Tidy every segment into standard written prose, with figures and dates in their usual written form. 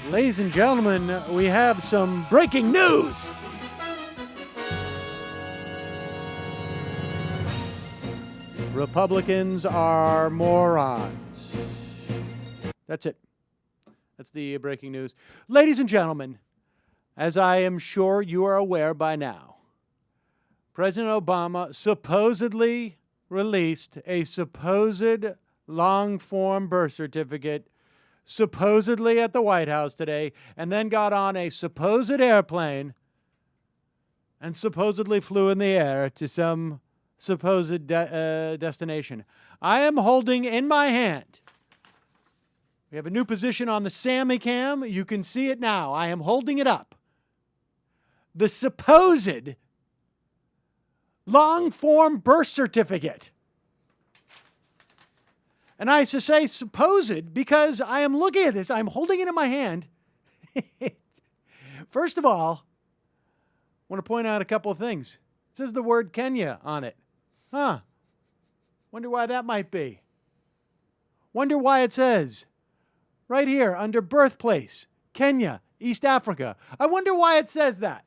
Ladies and gentlemen, we have some breaking news. Republicans are morons. That's it. That's the breaking news. Ladies and gentlemen, as I am sure you are aware by now, President Obama supposedly released a supposed long-form birth certificate supposedly at the White House today, and then got on a supposed airplane and supposedly flew in the air to some supposed destination. I am holding in my hand. We have a new position on the Sammy Cam. You can see it now. I am holding it up. The supposed long-form birth certificate. And I say supposed because I am looking at this. I'm holding it in my hand. First of all, I want to point out a couple of things. It says the word Kenya on it. Wonder why that might be. Wonder why it says right here under birthplace, Kenya, East Africa. I wonder why it says that.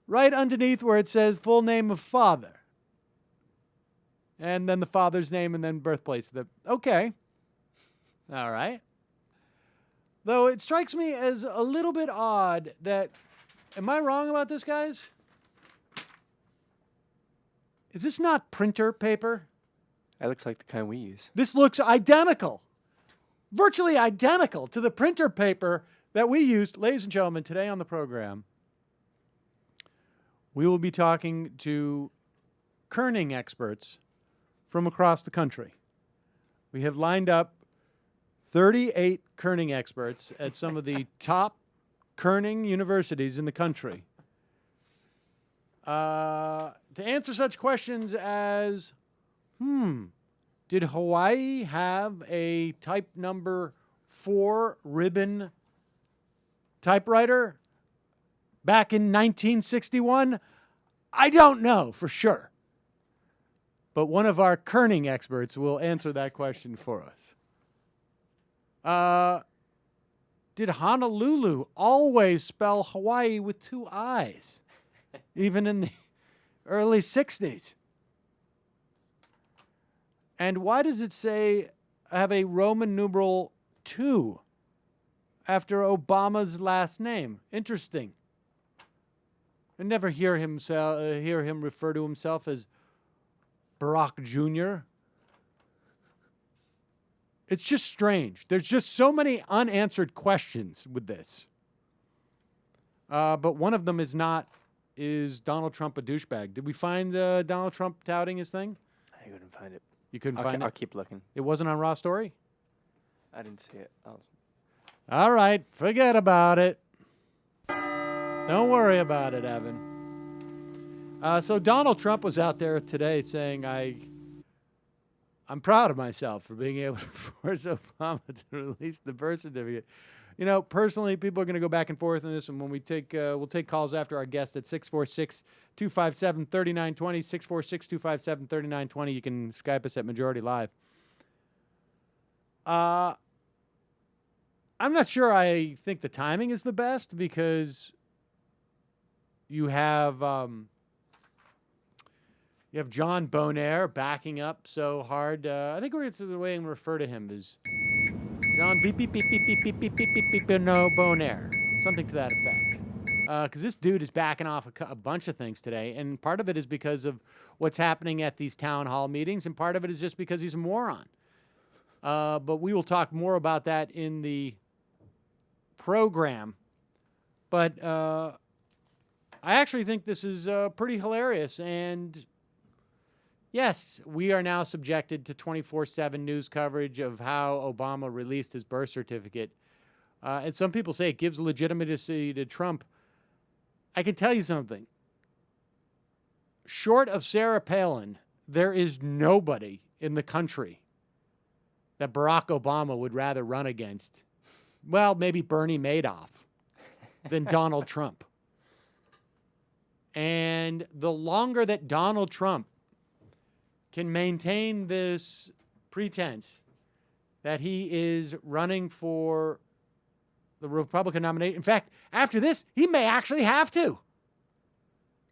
Right underneath where it says full name of father. And then the father's name and then birthplace. Okay. All right. Though it strikes me as a little bit odd that, am I wrong about this, guys? Is this not printer paper? That looks like the kind we use. This looks identical. Virtually identical to the printer paper that we used. Ladies and gentlemen, today on the program, we will be talking to kerning experts from across the country. We have lined up 38 kerning experts at some of the top kerning universities in the country to answer such questions as, did Hawaii have a type number 4 ribbon typewriter back in 1961? I don't know for sure. But one of our kerning experts will answer that question for us. Did Honolulu always spell Hawaii with 2 I's, even in the early 60s? And why does it say have a Roman numeral 2 after Obama's last name? Interesting. I never hear him refer to himself as Barack Jr. It's just strange. There's just so many unanswered questions with this. But one of them is Donald Trump a douchebag? Did we find Donald Trump touting his thing? I couldn't find it. You couldn't find it? I'll keep looking. It wasn't on Raw Story? I didn't see it. All right, forget about it. Don't worry about it, Evan. So Donald Trump was out there today saying, I'm proud of myself for being able to force Obama to release the birth certificate. You know, personally, people are going to go back and forth on this, and when we we'll take calls after our guest at 646-257-3920, 646-257-3920. You can Skype us at Majority Live. I'm not sure I think the timing is the best because you have John Bonaire backing up so hard. I think the way I'm going to refer to him is John beep beep beep beep beep beep beep beep beep beep no Bonaire, something to that effect. Because this dude is backing off a bunch of things today, and part of it is because of what's happening at these town hall meetings, and part of it is just because he's a moron. But we will talk more about that in the program. But I actually think this is pretty hilarious, and yes, we are now subjected to 24/7 news coverage of how Obama released his birth certificate. And some people say it gives legitimacy to Trump. I can tell you something. Short of Sarah Palin, there is nobody in the country that Barack Obama would rather run against. Well, maybe Bernie Madoff than Donald Trump. And the longer that Donald Trump can maintain this pretense that he is running for the Republican nomination. In fact, after this, he may actually have to.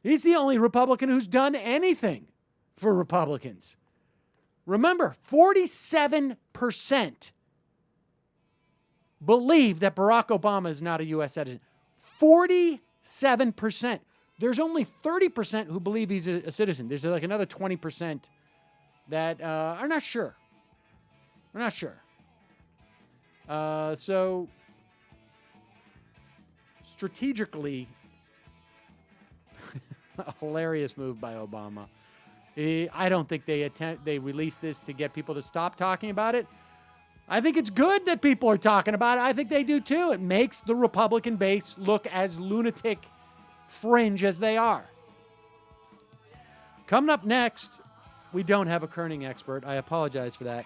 He's the only Republican who's done anything for Republicans. Remember, 47% believe that Barack Obama is not a U.S. citizen. 47%. There's only 30% who believe he's a citizen. There's like another 20% that are not sure. We're not sure. So, strategically, a hilarious move by Obama. I don't think they released this to get people to stop talking about it. I think it's good that people are talking about it. I think they do too. It makes the Republican base look as lunatic fringe as they are. Coming up next, we don't have a kerning expert. I apologize for that.